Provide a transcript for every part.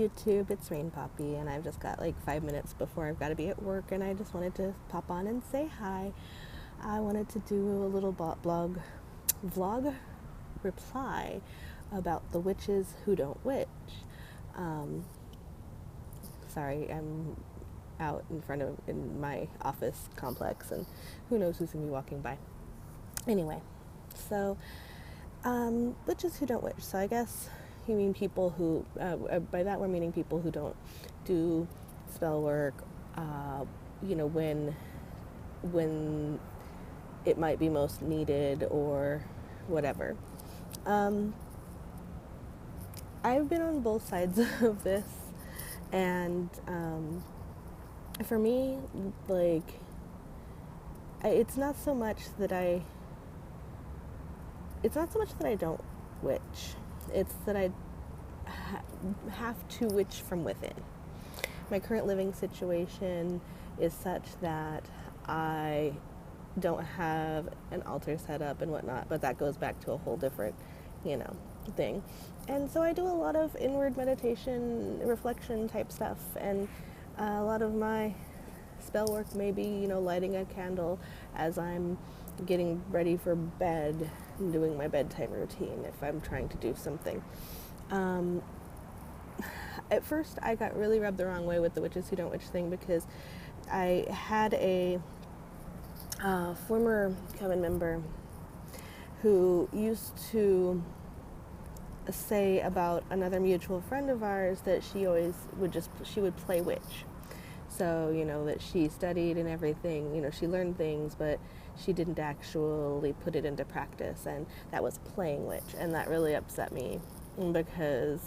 YouTube, it's Rain Poppy, and I've just got like 5 minutes before I've got to be at work, and I just wanted to pop on and say hi. I wanted to do a little vlog reply about the witches who don't witch. Sorry, I'm out in my office complex, and who knows who's gonna be walking by. Anyway, so witches who don't witch. So I guess you mean people who, by that we're meaning people who don't do spell work, when it might be most needed or whatever. I've been on both sides of this, and for me, like, it's not so much that I don't witch. It's that I have to witch from within. My current living situation is such that I don't have an altar set up and whatnot, but that goes back to a whole different, thing. And so I do a lot of inward meditation, reflection type stuff, and a lot of my spell work may be, lighting a candle as I'm getting ready for bed and doing my bedtime routine if I'm trying to do something. At first, I got really rubbed the wrong way with the witches who don't witch thing, because I had a former Coven member who used to say about another mutual friend of ours that she would play witch. So, that she studied and everything, she learned things, but she didn't actually put it into practice, and that was playing witch, and that really upset me, because,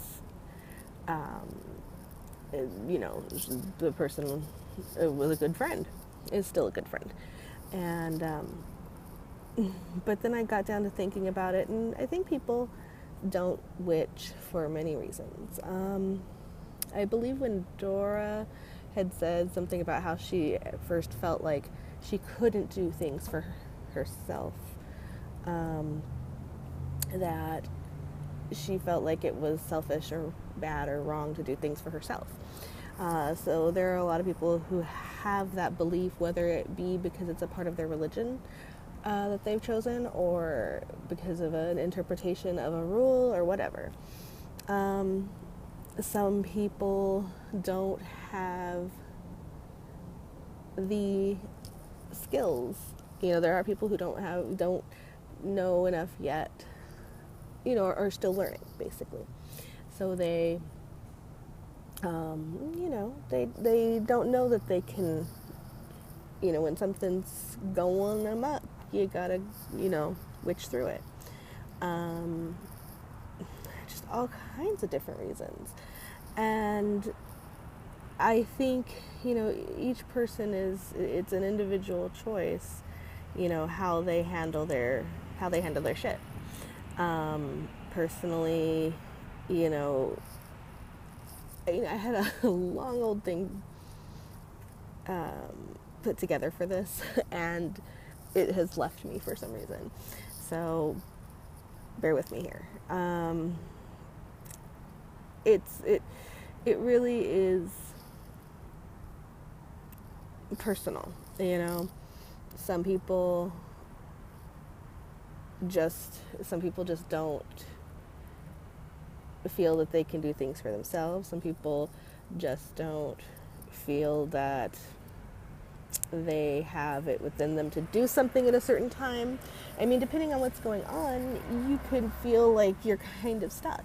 the person was a good friend, is still a good friend, and, but then I got down to thinking about it, and I think people don't witch for many reasons. I believe when Dora had said something about how she at first felt like she couldn't do things for herself, that she felt like it was selfish or bad or wrong to do things for herself. So there are a lot of people who have that belief, whether it be because it's a part of their religion that they've chosen, or because of an interpretation of a rule or whatever. Some people don't have the skills. There are people who don't know enough yet, are still learning, basically. So they, they don't know that they can, when something's going amok, you gotta, witch through it. Just all kinds of different reasons. And I think, each person it's an individual choice, how they handle their shit. Personally, I had a long old thing put together for this, and it has left me for some reason. So bear with me here. It really is personal, Some people just don't feel that they can do things for themselves. Some people just don't feel that they have it within them to do something at a certain time. I mean, depending on what's going on, you could feel like you're kind of stuck,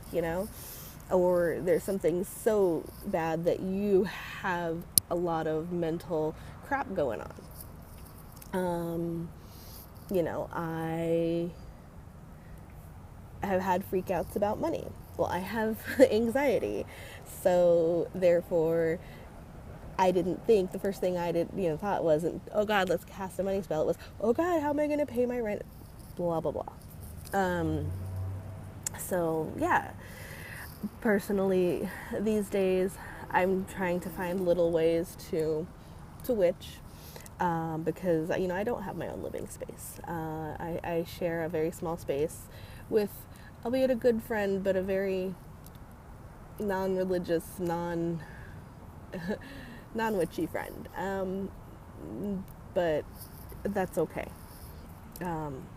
or there's something so bad that you have a lot of mental crap going on. I have had freakouts about money. Well, I have anxiety, so therefore I didn't think, the first thing I thought wasn't, oh God, let's cast a money spell. It was, oh God, how am I going to pay my rent? Blah, blah, blah. So yeah, personally, these days, I'm trying to find little ways to witch, because, I don't have my own living space. I share a very small space with, albeit a good friend, but a very non-religious, non-witchy friend. But that's okay.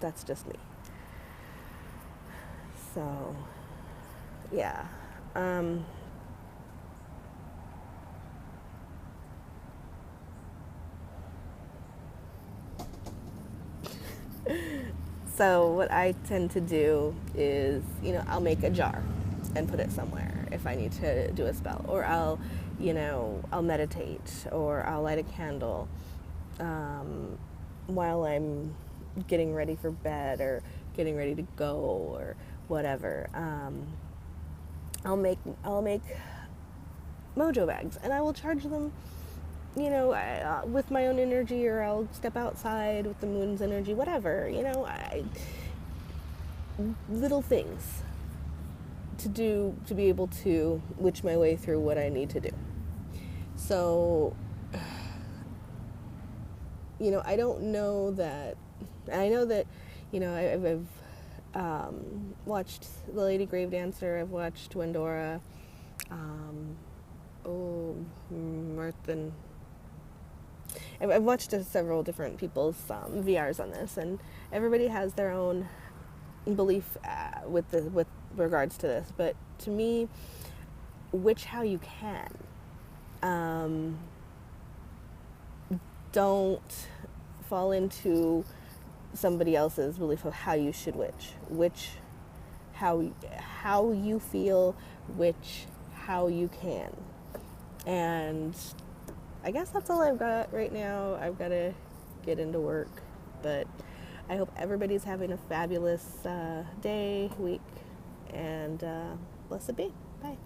That's just me. So, yeah. So what I tend to do is, I'll make a jar and put it somewhere if I need to do a spell, or I'll meditate, or I'll light a candle while I'm getting ready for bed or getting ready to go or whatever. I'll make mojo bags, and I will charge them, with my own energy, or I'll step outside with the moon's energy, whatever, little things to do to be able to witch my way through what I need to do. So, I don't know that, I know that, I've watched The Lady Grave Dancer, I've watched Wendora, Martha. I've watched several different people's VRs on this, and everybody has their own belief with regards to this. But to me, witch how you can. Don't fall into somebody else's belief of how you should witch. Witch how you feel. Witch how you can. And I guess that's all I've got right now. I've got to get into work, but I hope everybody's having a fabulous day, week, and blessed be. Bye.